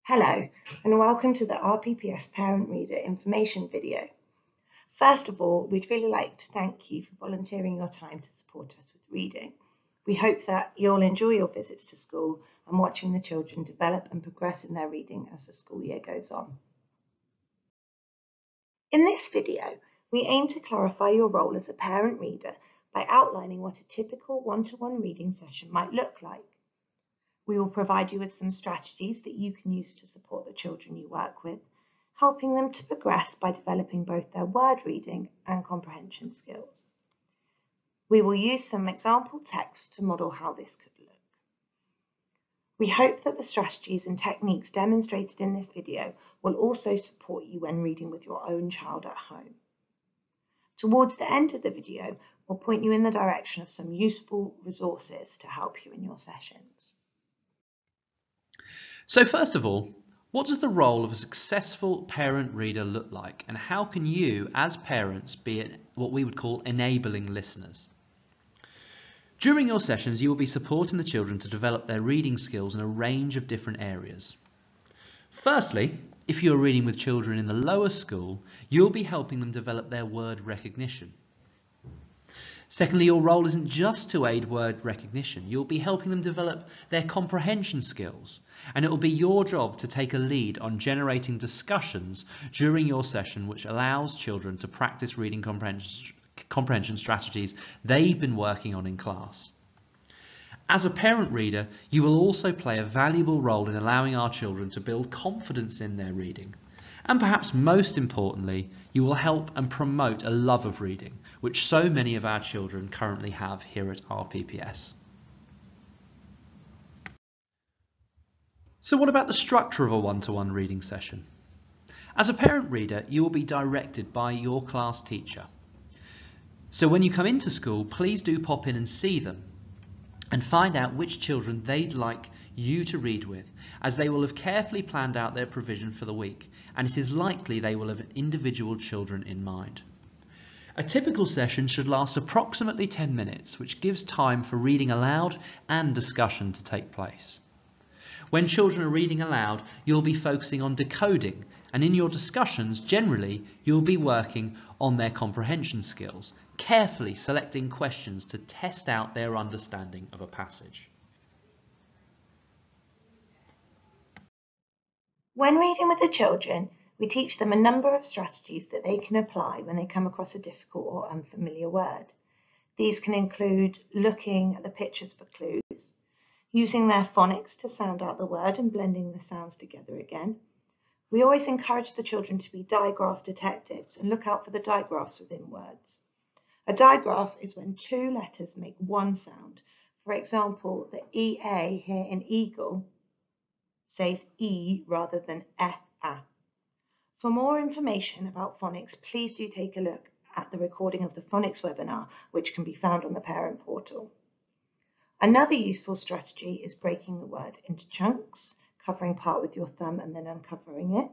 Hello and welcome to the RPPS Parent Reader information video. First of all, we'd really like to thank you for volunteering your time to support us with reading. We hope that you'll enjoy your visits to school and watching the children develop and progress in their reading as the school year goes on. In this video, we aim to clarify your role as a parent reader by outlining what a typical one-to-one reading session might look like. We will provide you with some strategies that you can use to support the children you work with, helping them to progress by developing both their word reading and comprehension skills. We will use some example text to model how this could look. We hope that the strategies and techniques demonstrated in this video will also support you when reading with your own child at home. Towards the end of the video, we'll point you in the direction of some useful resources to help you in your sessions. So first of all, what does the role of a successful parent reader look like, and how can you as parents be what we would call enabling listeners? During your sessions, you will be supporting the children to develop their reading skills in a range of different areas. Firstly, if you're reading with children in the lower school, you'll be helping them develop their word recognition. Secondly, your role isn't just to aid word recognition, you'll be helping them develop their comprehension skills, and it will be your job to take a lead on generating discussions during your session which allows children to practice reading comprehension strategies they've been working on in class. As a parent reader, you will also play a valuable role in allowing our children to build confidence in their reading. And perhaps most importantly, you will help and promote a love of reading, which so many of our children currently have here at RPPS. So what about the structure of a one-to-one reading session? As a parent reader, you will be directed by your class teacher. So when you come into school, please do pop in and see them and find out which children they'd like you to read with, as they will have carefully planned out their provision for the week, and it is likely they will have individual children in mind. A typical session should last approximately 10 minutes, which gives time for reading aloud and discussion to take place. When children are reading aloud, you'll be focusing on decoding, and in your discussions, generally, you'll be working on their comprehension skills, carefully selecting questions to test out their understanding of a passage. When reading with the children, we teach them a number of strategies that they can apply when they come across a difficult or unfamiliar word. These can include looking at the pictures for clues, using their phonics to sound out the word and blending the sounds together again. We always encourage the children to be digraph detectives and look out for the digraphs within words. A digraph is when two letters make one sound. For example, the EA here in eagle says E rather than E-A. For more information about phonics, please do take a look at the recording of the phonics webinar, which can be found on the parent portal. Another useful strategy is breaking the word into chunks, covering part with your thumb and then uncovering it,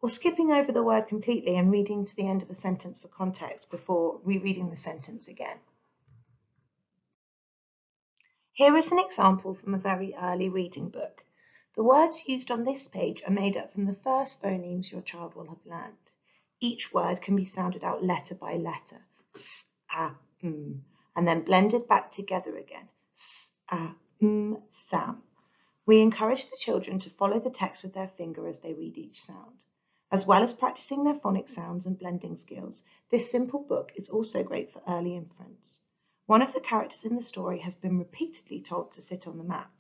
or skipping over the word completely and reading to the end of a sentence for context before rereading the sentence again. Here is an example from a very early reading book. The words used on this page are made up from the first phonemes your child will have learned. Each word can be sounded out letter by letter, s, a, and then blended back together again, s, a, sam. We encourage the children to follow the text with their finger as they read each sound. As well as practicing their phonic sounds and blending skills, this simple book is also great for early infants. One of the characters in the story has been repeatedly told to sit on the mat.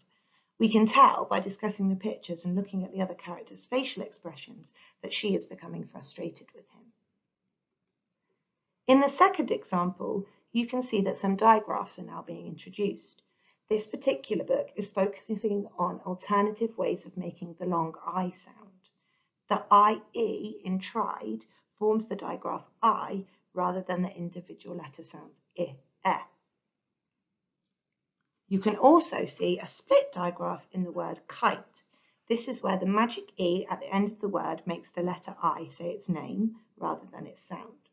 We can tell by discussing the pictures and looking at the other character's facial expressions that she is becoming frustrated with him. In the second example, you can see that some digraphs are now being introduced. This particular book is focusing on alternative ways of making the long I sound. The IE in tried forms the digraph I rather than the individual letter sounds I, E. You can also see a split digraph in the word kite. This is where the magic E at the end of the word makes the letter I say its name rather than its sound.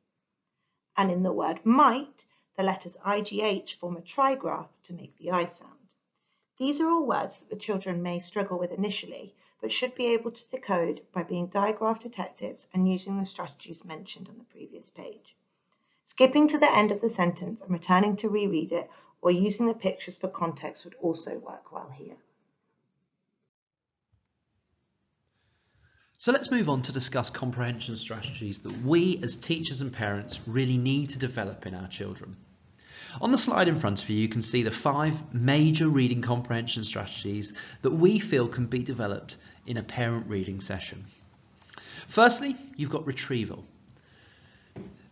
And in the word might, the letters IGH form a trigraph to make the I sound. These are all words that the children may struggle with initially, but should be able to decode by being digraph detectives and using the strategies mentioned on the previous page. Skipping to the end of the sentence and returning to reread it, or using the pictures for context would also work well here. So let's move on to discuss comprehension strategies that we as teachers and parents really need to develop in our children. On the slide in front of you, you can see the 5 major reading comprehension strategies that we feel can be developed in a parent reading session. Firstly, you've got retrieval.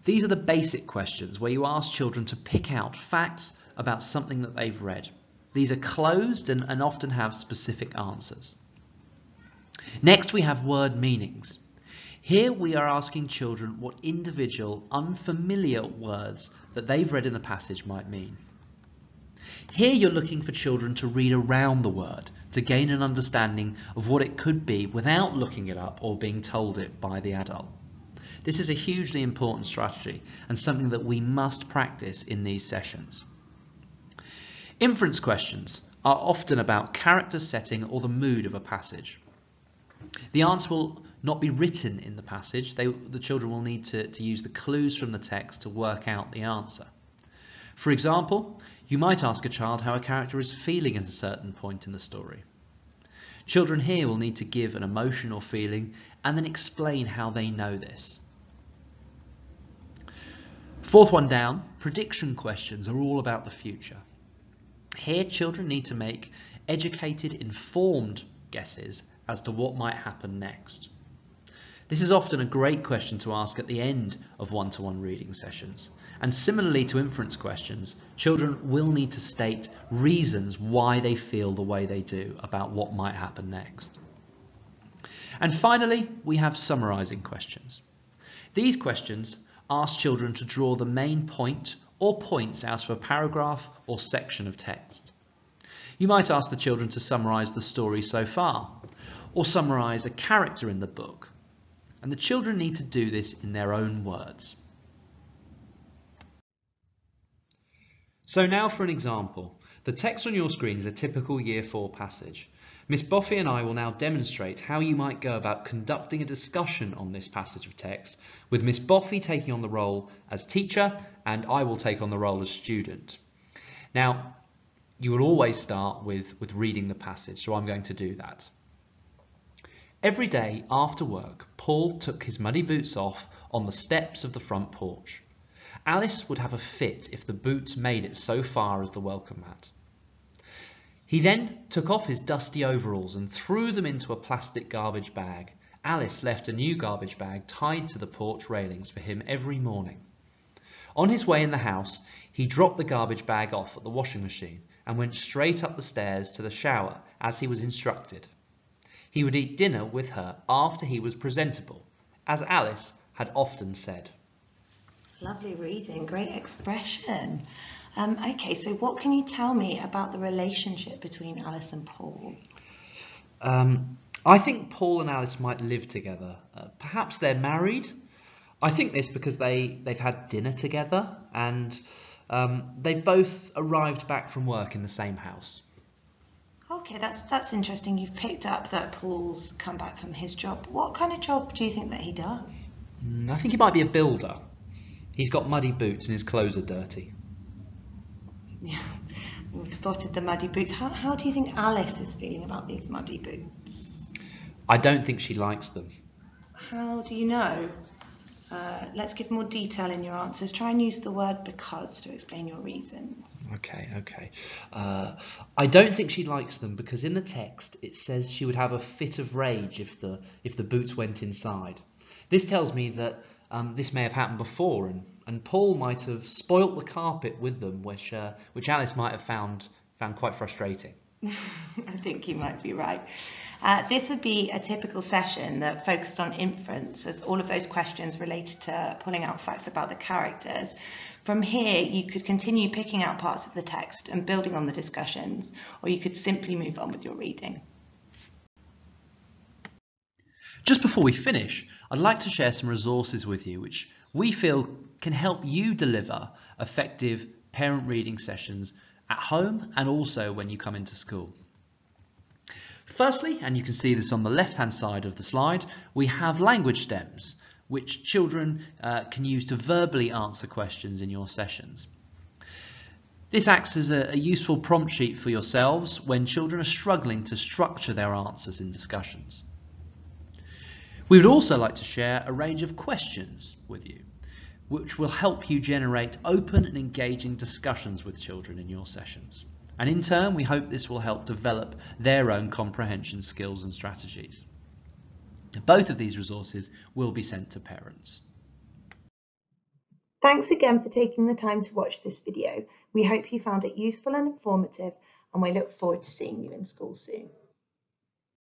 These are the basic questions where you ask children to pick out facts about something that they've read. These are closed and often have specific answers. Next, we have word meanings. Here we are asking children what individual unfamiliar words that they've read in the passage might mean. Here you're looking for children to read around the word to gain an understanding of what it could be without looking it up or being told it by the adult. This is a hugely important strategy and something that we must practice in these sessions. Inference questions are often about character setting or the mood of a passage. The answer will not be written in the passage. The children will need to use the clues from the text to work out the answer. For example, you might ask a child how a character is feeling at a certain point in the story. Children here will need to give an emotion or feeling and then explain how they know this. Fourth one down, prediction questions are all about the future. Here children need to make educated, informed guesses as to what might happen next. This is often a great question to ask at the end of one-to-one reading sessions. And similarly to inference questions, children will need to state reasons why they feel the way they do about what might happen next. And finally, we have summarising questions. These questions ask children to draw the main point or points out of a paragraph or section of text. You might ask the children to summarise the story so far, or summarise a character in the book, and the children need to do this in their own words. So now for an example. The text on your screen is a typical Year 4 passage. Miss Boffey and I will now demonstrate how you might go about conducting a discussion on this passage of text, with Miss Boffey taking on the role as teacher and I will take on the role as student. Now, you will always start with reading the passage, so I'm going to do that. Every day after work, Paul took his muddy boots off on the steps of the front porch. Alice would have a fit if the boots made it so far as the welcome mat. He then took off his dusty overalls and threw them into a plastic garbage bag. Alice left a new garbage bag tied to the porch railings for him every morning. On his way in the house, he dropped the garbage bag off at the washing machine and went straight up the stairs to the shower as he was instructed. He would eat dinner with her after he was presentable, as Alice had often said. Lovely reading, great expression. Okay, so what can you tell me about the relationship between Alice and Paul? I think Paul and Alice might live together. Perhaps they're married. I think this because they've had dinner together and they both arrived back from work in the same house. Okay, that's interesting. You've picked up that Paul's come back from his job. What kind of job do you think that he does? I think he might be a builder. He's got muddy boots and his clothes are dirty. Yeah, we've spotted the muddy boots. How do you think Alice is feeling about these muddy boots? I don't think she likes them. How do you know? Let's give more detail in your answers. Try and use the word because to explain your reasons. Okay. I don't think she likes them because in the text it says she would have a fit of rage if the boots went inside. This tells me that this may have happened before and Paul might have spoilt the carpet with them, which Alice might have found quite frustrating. I think you might be right. This would be a typical session that focused on inference, as all of those questions related to pulling out facts about the characters. From here, you could continue picking out parts of the text and building on the discussions, or you could simply move on with your reading. Just before we finish, I'd like to share some resources with you which we feel can help you deliver effective parent reading sessions at home and also when you come into school. Firstly, and you can see this on the left-hand side of the slide, we have language stems, which children can use to verbally answer questions in your sessions. This acts as a useful prompt sheet for yourselves when children are struggling to structure their answers in discussions. We would also like to share a range of questions with you, which will help you generate open and engaging discussions with children in your sessions. And in turn, we hope this will help develop their own comprehension skills and strategies. Both of these resources will be sent to parents. Thanks again for taking the time to watch this video. We hope you found it useful and informative, and we look forward to seeing you in school soon.